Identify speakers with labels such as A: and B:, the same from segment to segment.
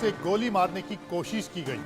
A: से गोली मारने की कोशिश की गई।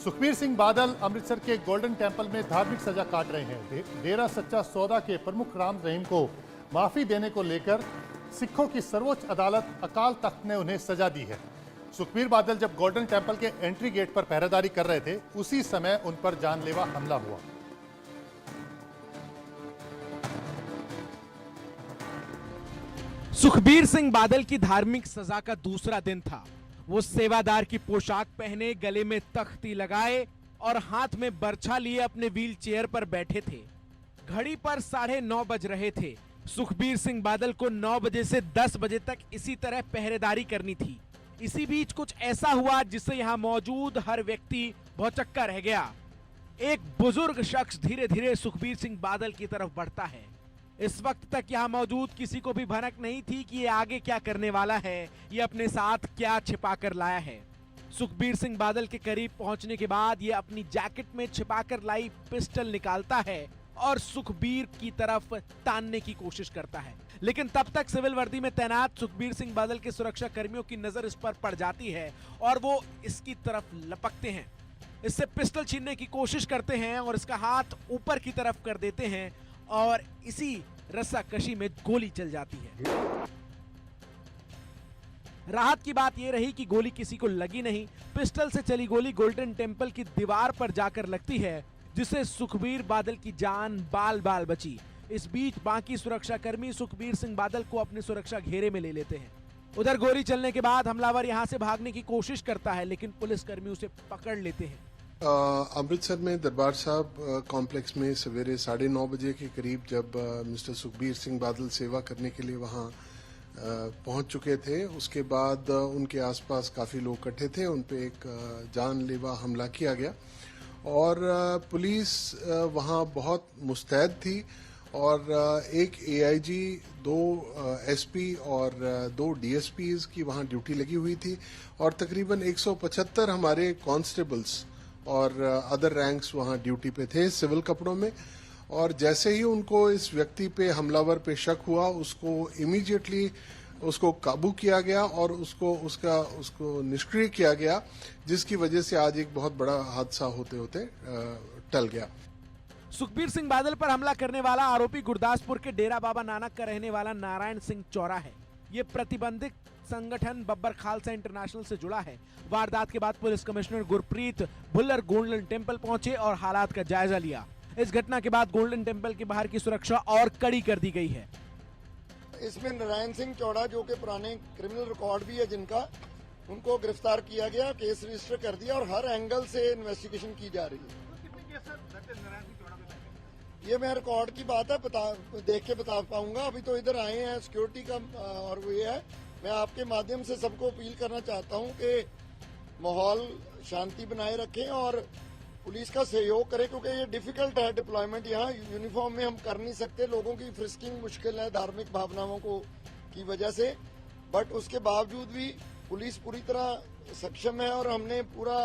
A: सुखबीर सिंह बादल अमृतसर के गोल्डन टेंपल में धार्मिक सजा काट रहे हैं। डेरा सच्चा सौदा के प्रमुख राम रहीम को माफी देने को लेकर सिखों की सर्वोच्च अदालत अकाल तख्त ने उन्हें सजा दी है। सुखबीर बादल जब गोल्डन टेंपल के एंट्री गेट पर पहरेदारी कर रहे थे, उसी समय उन पर जानलेवा हमला हुआ।
B: सुखबीर सिंह बादल की धार्मिक सजा का दूसरा दिन था। वो सेवादार की पोशाक पहने, गले में तख्ती लगाए और हाथ में बर्छा लिए अपने व्हील चेयर पर बैठे थे। घड़ी पर 9:30 बज रहे थे। सुखबीर सिंह बादल को 9 बजे से 10 बजे तक इसी तरह पहरेदारी करनी थी। इसी बीच कुछ ऐसा हुआ जिससे यहां मौजूद हर व्यक्ति भौचक्का रह गया। एक बुजुर्ग शख्स धीरे धीरे सुखबीर सिंह बादल की तरफ बढ़ता है। इस वक्त तक यहां मौजूद किसी को भी भनक नहीं थी कि ये आगे क्या करने वाला है, ये अपने साथ क्या छिपा कर लाया है। सुखबीर सिंह बादल के करीब पहुंचने के बाद ये अपनी जैकेट में छिपाकर लाई पिस्टल निकालता है और सुखबीर की तरफ तानने की कोशिश करता है। लेकिन तब तक सिविल वर्दी में तैनात सुखबीर सिंह बादल के सुरक्षा कर्मियों की नजर इस पर पड़ जाती है और वो इसकी तरफ लपकते हैं, इससे पिस्टल छीनने की कोशिश करते हैं और इसका हाथ ऊपर की तरफ कर देते हैं और इसी रस्साकशी में गोली चल जाती है। राहत की बात यह रही कि गोली किसी को लगी नहीं। पिस्टल से चली गोली गोल्डन टेंपल की दीवार पर जाकर लगती है, जिससे सुखबीर बादल की जान बाल बाल बची। इस बीच बाकी सुरक्षा कर्मी सुखबीर सिंह बादल को अपने सुरक्षा घेरे में ले लेते हैं। उधर गोली चलने के बाद हमलावर यहां से भागने की कोशिश करता है, लेकिन पुलिसकर्मी उसे पकड़ लेते हैं।
C: अमृतसर में दरबार साहब कॉम्प्लेक्स में सवेरे 9:30 बजे के करीब जब मिस्टर सुखबीर सिंह बादल सेवा करने के लिए वहां पहुंच चुके थे, उसके बाद उनके आसपास काफी लोग इकट्ठे थे। उन पे एक जानलेवा हमला किया गया और पुलिस वहां बहुत मुस्तैद थी और एक एआईजी, 2 एसपी और 2 डीएसपीज की वहां ड्यूटी लगी हुई थी और तकरीबन 175 हमारे कांस्टेबल्स और अदर रैंक्स वहां ड्यूटी पे थे सिविल कपड़ों में। और जैसे ही उनको इस व्यक्ति पे, हमलावर पे शक हुआ, उसको इमीडिएटली उसको काबू किया गया और उसको निष्क्रिय किया गया, जिसकी वजह से आज एक बहुत बड़ा हादसा होते होते टल गया।
B: सुखबीर सिंह बादल पर हमला करने वाला आरोपी गुरदासपुर के डेरा बाबा नानक का रहने वाला नारायण सिंह चौरा है। ये प्रतिबंधित संगठन बब्बर खालसा इंटरनेशनल से जुड़ा है। वारदात के बाद police commissioner Gurpreet Bhullar golden temple पहुंचे और हालात का जायजा लिया। इस घटना के बाद गोल्डन टेंपल के बाहर की सुरक्षा और कड़ी कर दी गई है।
D: इसमें नारायण सिंह चौड़ा, जो कि पुराने क्रिमिनल रिकॉर्ड भी है जिनका, उनको गिरफ्तार किया गया, केस रजिस्टर कर दिया और हर एंगल से इन्वेस्टिगेशन की जा रही है। ये मैं रिकॉर्ड की बात है, देख के बता पाऊंगा। अभी तो इधर आए हैं सिक्योरिटी का और वो ये है। मैं आपके माध्यम से सबको अपील करना चाहता हूं कि माहौल शांति बनाए रखें और पुलिस का सहयोग करें, क्योंकि ये डिफिकल्ट है डिप्लॉयमेंट। यहाँ यूनिफॉर्म में हम कर नहीं सकते, लोगों की फ्रिस्किंग मुश्किल है धार्मिक भावनाओं को की वजह से, बट उसके बावजूद भी पुलिस पूरी तरह सक्षम है और हमने पूरा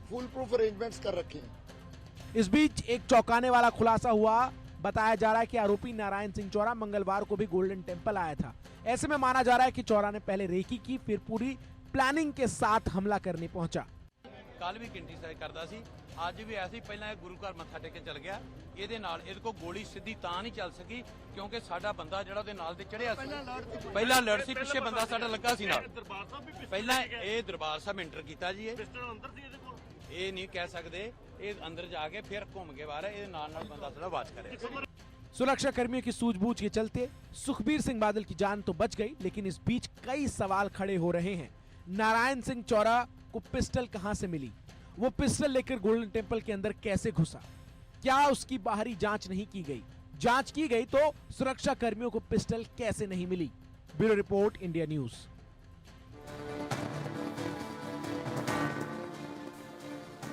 D: फुल प्रूफ अरेंजमेंट्स कर रखे हैं।
B: इस बीच एक चौंकाने वाला खुलासा हुआ। बताया जा रहा है कि आरोपी नारायण सिंह चौरा मंगलवार को भी गोल्डन टेंपल आया था। ऐसे में माना जा रहा है कि चौरा ने पहले रेकी की, फिर पूरी प्लानिंग के साथ हमला करने पहुंचा।
E: कल भी गिनती करता सी, ਅੱਜ ਵੀ ਐਸੀ ਪਹਿਲਾਂ ਇਹ ਗੁਰੂ ਘਰ ਮੱਥਾ ਟੇਕ ਕੇ ਚਲ ਗਿਆ। ਇਹਦੇ ਨਾਲ ਇਹਦੇ ਕੋ ਗੋਲੀ ਸਿੱਧੀ ਤਾਂ ਨਹੀਂ ਚੱਲ ਸਕੀ ਕਿਉਂਕਿ ਸਾਡਾ ਬੰਦਾ ਜਿਹੜਾ ਉਹਦੇ ਨਾਲ ਤੇ ਚੜਿਆ ਸੀ, ਪਹਿਲਾਂ ਲੜ ਸੀ, ਪਿੱਛੇ ਬੰਦਾ ਸਾਡਾ ਲੱਗਾ ਸੀ ਨਾਲ। ਪਹਿਲਾਂ ਇਹ ਦਰਬਾਰ ਸਾਹਿਬ ਐਂਟਰ ਕੀਤਾ ਜੀ। ਇਹ ਨਹੀਂ ਕਹਿ ਸਕਦੇ, ਇਹ ਅੰਦਰ ਜਾ ਕੇ ਫਿਰ ਘੁੰਮ ਕੇ ਬਾਹਰ ਇਹਦੇ ਨਾਲ ਬੰਦਾ ਸਾਡਾ ਵਾਚ ਕਰਿਆ।
B: सुरक्षा कर्मियों की सूझबूझ के चलते सुखबीर सिंह बादल की जान तो बच गई, लेकिन इस बीच कई सवाल खड़े हो रहे हैं। नारायण सिंह चौरा को पिस्टल कहां से मिली? वो पिस्टल लेकर गोल्डन टेंपल के अंदर कैसे घुसा? क्या उसकी बाहरी जांच नहीं की गई? जांच की गई तो सुरक्षा कर्मियों को पिस्टल कैसे नहीं मिली? Bureau report, India News.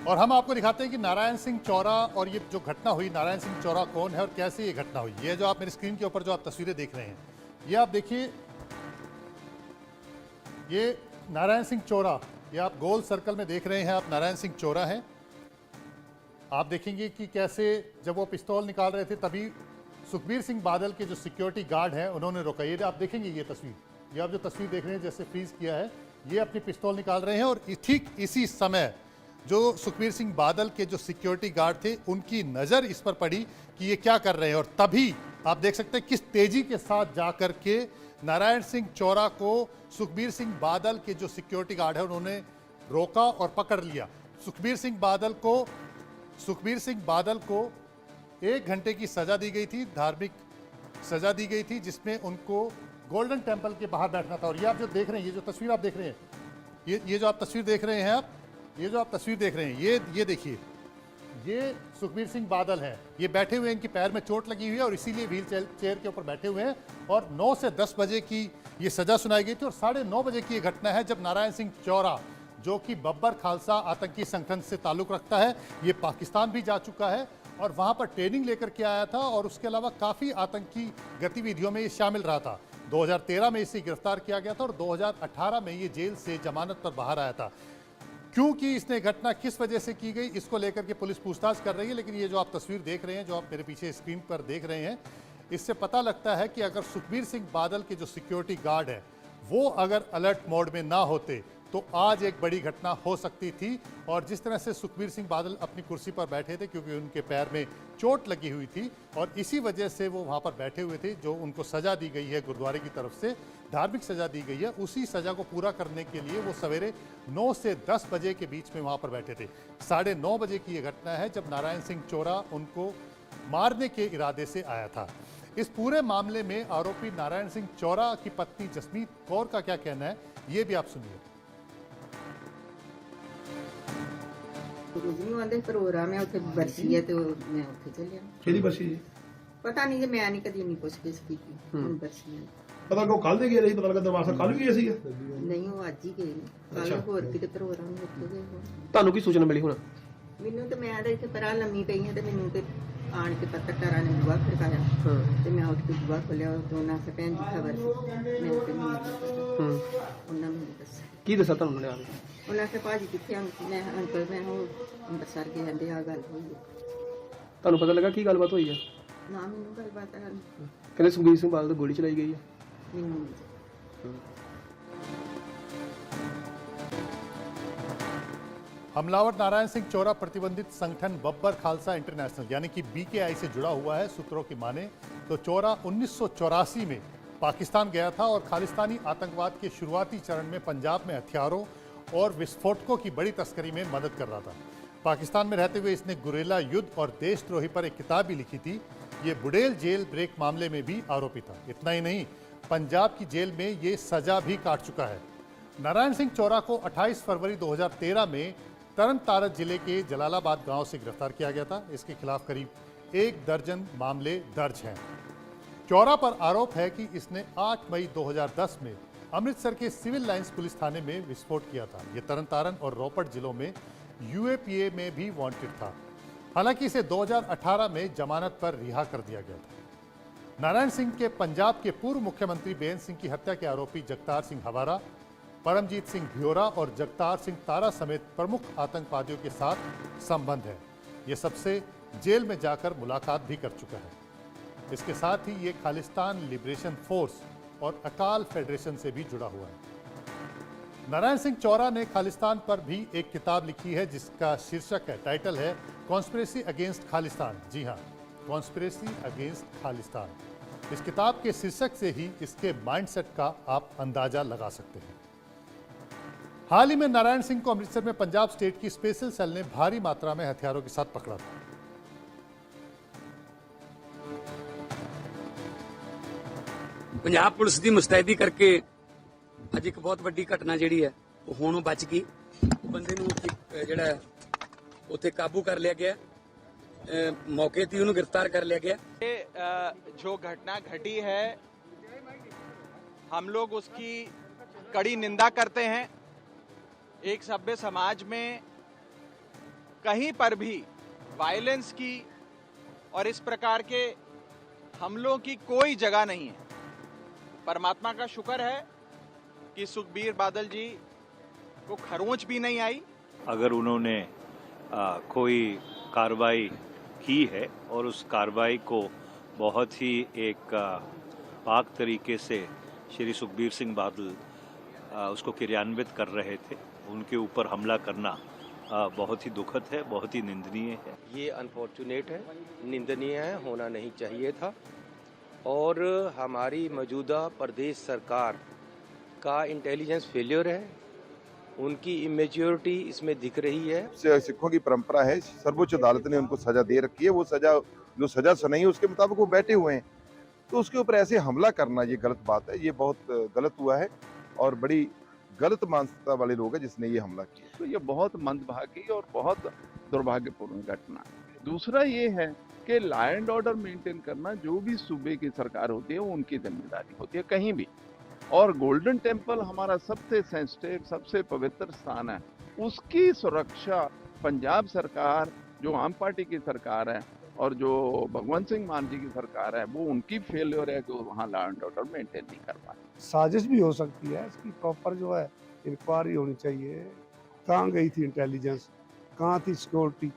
A: और हम आपको दिखाते हैं कि नारायण सिंह चौरा और ये जो घटना हुई, नारायण सिंह चौरा कौन है और कैसे ये घटना हुई। ये जो आप मेरी स्क्रीन के ऊपर जो आप तस्वीरें देख रहे हैं, ये आप देखिए, ये नारायण सिंह चौरा, ये आप गोल सर्कल में देख रहे हैं, आप नारायण सिंह चौरा हैं। आप देखेंगे कि कैसे जब वो पिस्तौल निकाल रहे थे तभी सुखबीर सिंह बादल के जो सिक्योरिटी गार्ड हैं उन्होंने रोका। ये आप देखेंगे ये तस्वीर, ये आप जो तस्वीर देख रहे हैं जैसे फ्रीज किया है, ये अपनी पिस्तौल निकाल रहे हैं और ठीक इसी समय जो सुखबीर सिंह बादल के जो सिक्योरिटी गार्ड थे उनकी नज़र इस पर पड़ी कि ये क्या कर रहे हैं, और तभी आप देख सकते हैं किस तेजी के साथ जाकर के नारायण सिंह चौरा को सुखबीर सिंह बादल के जो सिक्योरिटी गार्ड है उन्होंने रोका और पकड़ लिया। सुखबीर सिंह बादल को 1 घंटे की सजा दी गई थी, धार्मिक सजा दी गई थी, जिसमें उनको गोल्डन टेम्पल के बाहर बैठना था। और ये आप जो देख रहे हैं, ये जो तस्वीर आप देख रहे हैं, ये जो आप तस्वीर देख रहे हैं, ये जो आप तस्वीर देख रहे हैं, ये देखिए, ये सुखबीर सिंह बादल हैं। ये बैठे हुए हैं, इनकी पैर में चोट लगी हुई है और इसीलिए व्हील चेयर के ऊपर बैठे हुए हैं। और 9 से 10 बजे की ये सजा सुनाई गई थी और 9:30 बजे की ये घटना है जब नारायण सिंह चौरा, जो कि बब्बर खालसा आतंकी संगठन से ताल्लुक रखता है, ये पाकिस्तान भी जा चुका है और वहाँ पर ट्रेनिंग लेकर के आया था और उसके अलावा काफ़ी आतंकी गतिविधियों में ये शामिल रहा था। 2013 में इसे गिरफ्तार किया गया था और 2018 में ये जेल से जमानत पर बाहर आया था। क्योंकि इसने घटना किस वजह से की गई, इसको लेकर के पुलिस पूछताछ कर रही है। लेकिन ये जो आप तस्वीर देख रहे हैं, जो आप मेरे पीछे स्क्रीन पर देख रहे हैं, इससे पता लगता है कि अगर सुखबीर सिंह बादल के जो सिक्योरिटी गार्ड है वो अगर अलर्ट मोड में ना होते तो आज एक बड़ी घटना हो सकती थी। और जिस तरह से सुखबीर सिंह बादल अपनी कुर्सी पर बैठे थे, क्योंकि उनके पैर में चोट लगी हुई थी और इसी वजह से वो वहाँ पर बैठे हुए थे, जो उनको सज़ा दी गई है गुरुद्वारे की तरफ से, धार्मिक सज़ा दी गई है, उसी सज़ा को पूरा करने के लिए वो सवेरे 9 से 10 बजे के बीच में वहाँ पर बैठे थे। 9:30 बजे की ये घटना है जब नारायण सिंह चौरा उनको मारने के इरादे से आया था। इस पूरे मामले में आरोपी नारायण सिंह चौरा की पत्नी जसमीत कौर का क्या कहना है, ये भी आप सुनिए।
F: गुरुजी आंदे प्रोग्राम है उत्थे बरसी है तो मैं उत्थे चलिया।
G: ਕਿਹਦੀ ਬਰਸੀ ਜੀ?
F: पता नहीं जे मैं नहीं कदी नहीं पुछगिछ की हुन बरसी है।
G: ਪਤਾ ਕੋ ਕੱਲ ਦੇ ਗਏ ਰਹੀ, ਪਤਾ ਲੱਗਾ ਦਰਬਾਰ ਸਾਹਿਬ ਕੱਲ ਵੀ ਗਏ ਸੀ।
F: नहीं वो आज ही गए कल होर किते प्रोग्राम उत्थे गए हो।
H: ਤੁਹਾਨੂੰ ਕੀ ਸੂਚਨਾ ਮਿਲੀ ਹੁਣ?
F: ਮੈਨੂੰ ਤੇ ਮੈਂ ਤੇ ਇੱਥੇ ਪਰਾਂ ਲੰਮੀ ਪਈ ਹਾਂ ਤੇ ਮੈਨੂੰ ਤੇ ਆਣ ਕੇ ਪੱਤਰਕਾਰਾਂ ਨੇ ਬੁਆ ਖੜਕਾਇਆ ਤੇ ਮੈਂ ਉੱਠ ਕੇ ਬੁਆ ਖੋਲਿਆ ਤੇ ਉਹਨਾਂ ਸੇ ਭੈਣ ਜੀ ਖਬਰ ਮੈਨੂੰ ਤੇ ਉਹਨਾਂ ਨੇ ਦੱਸਿਆ।
H: ਕੀ ਦੱਸਿਆ ਤੁਹਾਨੂੰ ਨੇ ਆ ਕੇ?
F: ਉਹਨਾਂ ਸੇ ਭਾਜੀ ਕਿੱਥੇ ਮੈਂ ਅੰਕਲ ਮੈਂ ਉਹ ਅੰਮ੍ਰਿਤਸਰ ਗਏ ਕਹਿੰਦੇ ਆ ਗੱਲ ਹੋਈ ਹੈ।
H: ਤੁਹਾਨੂੰ ਪਤਾ ਲੱਗਾ ਕੀ ਗੱਲਬਾਤ ਹੋਈ ਆ?
F: ਨਾ ਮੈਨੂੰ ਗੱਲਬਾਤ ਆ
H: ਕਹਿੰਦੇ ਸੁਖਬੀਰ ਸਿੰਘ ਬਾਦਲ ਤੋਂ ਗੋਲੀ ਚਲਾਈ ਗਈ ਆ।
F: ਮੈਨੂੰ
A: हमलावर नारायण सिंह चौरा प्रतिबंधित संगठन बब्बर खालसा इंटरनेशनल यानी कि BKI से जुड़ा हुआ है। सूत्रों की माने तो चौरा 1984 में पाकिस्तान गया था और खालिस्तानी आतंकवाद के शुरुआती चरण में पंजाब में हथियारों और विस्फोटकों की बड़ी तस्करी में मदद कर रहा था। पाकिस्तान में रहते हुए इसने गुरेला युद्ध और देशद्रोही पर एक किताब भी लिखी थी। ये बुडेल जेल ब्रेक मामले में भी आरोपी था। इतना ही नहीं, पंजाब की जेल में ये सजा भी काट चुका है। नारायण सिंह चौरा को 28 फरवरी 2013 में तरन तारण जिले के जलालाबाद गांव से गिरफ्तार किया गया था। इसके खिलाफ करीब 1 दर्जन मामले दर्ज हैं। चौरा पर आरोप है कि इसने 8 मई 2010 में अमृतसर के सिविल लाइंस पुलिस थाने में विस्फोट किया था। ये तरन तारण और रोपड़ जिलों में UAPA में भी वांटेड था। हालांकि इसे 2018 में जमानत पर रिहा कर दिया गया था। नारायण सिंह के पंजाब के पूर्व मुख्यमंत्री बेअंत सिंह की हत्या के आरोपी जगतार सिंह हवारा, परमजीत सिंह भ्योरा और जगतार सिंह तारा समेत प्रमुख आतंकवादियों के साथ संबंध है। ये सबसे जेल में जाकर मुलाकात भी कर चुका है। इसके साथ ही ये खालिस्तान लिबरेशन फोर्स और अकाल फेडरेशन से भी जुड़ा हुआ है। नारायण सिंह चौरा ने खालिस्तान पर भी एक किताब लिखी है जिसका शीर्षक है, टाइटल है कॉन्स्पिरेसी अगेंस्ट खालिस्तान। जी हाँ, कॉन्स्पिरेसी अगेंस्ट खालिस्तान। इस किताब के शीर्षक से ही इसके माइंडसेट का आप अंदाजा लगा सकते हैं। हाल ही में नारायण सिंह को अमृतसर में पंजाब स्टेट की स्पेशल सेल ने भारी मात्रा में हथियारों के साथ पकड़ा था।
I: पंजाब पुलिस की मुस्तैदी करके अज एक बहुत वड्डी घटना जिहड़ी है वो होणों बच गई। बंदे नूं जिहड़ा उत्थे काबू कर लिया गया, मौके ते उन्हें गिरफ्तार कर लिया गया।
J: जो घटना घटी है हम लोग उसकी कड़ी निंदा करते हैं। एक सभ्य समाज में कहीं पर भी वायलेंस की और इस प्रकार के हमलों की कोई जगह नहीं है। परमात्मा का शुक्र है कि सुखबीर बादल जी को खरोंच भी नहीं आई।
K: अगर उन्होंने कोई कार्रवाई की है और उस कार्रवाई को बहुत ही एक पाक तरीके से श्री सुखबीर सिंह बादल उसको क्रियान्वित कर रहे थे, उनके ऊपर हमला करना बहुत ही दुखद है, बहुत ही निंदनीय है।
L: ये अनफॉर्चुनेट है, निंदनीय है, होना नहीं चाहिए था। और हमारी मौजूदा प्रदेश सरकार का इंटेलिजेंस फेलियर है, उनकी इमेच्योरिटी इसमें दिख रही है।
M: सिखों की परंपरा है, सर्वोच्च अदालत ने उनको सजा दे रखी है, वो सजा जो सजा सुनाई है उसके मुताबिक वो बैठे हुए हैं, तो उसके ऊपर ऐसे हमला करना ये गलत बात है, ये बहुत गलत हुआ है और बड़ी गलत मानसिकता वाले लोग हैं जिसने ये हमला किया।
N: तो ये बहुत मंदभागी और बहुत दुर्भाग्यपूर्ण घटना है। दूसरा ये है कि लॉ एंड ऑर्डर मेंटेन करना जो भी सूबे की सरकार होती है वो उनकी जिम्मेदारी होती है कहीं भी। और गोल्डन टेम्पल हमारा सबसे सेंसिटिव, सबसे पवित्र स्थान है, उसकी सुरक्षा पंजाब सरकार जो आम पार्टी की सरकार है और जो भगवंत सिंह मान जी की सरकार है, वो उनकी फेलियर है जो वहाँ लॉ एंड ऑर्डर मेंटेन नहीं कर पाए।
G: साजिश भी हो सकती है, इसकी प्रॉपर जो है इंक्वायरी होनी चाहिए। कहाँ गई थी इंटेलिजेंस, कहाँ थी सिक्योरिटी,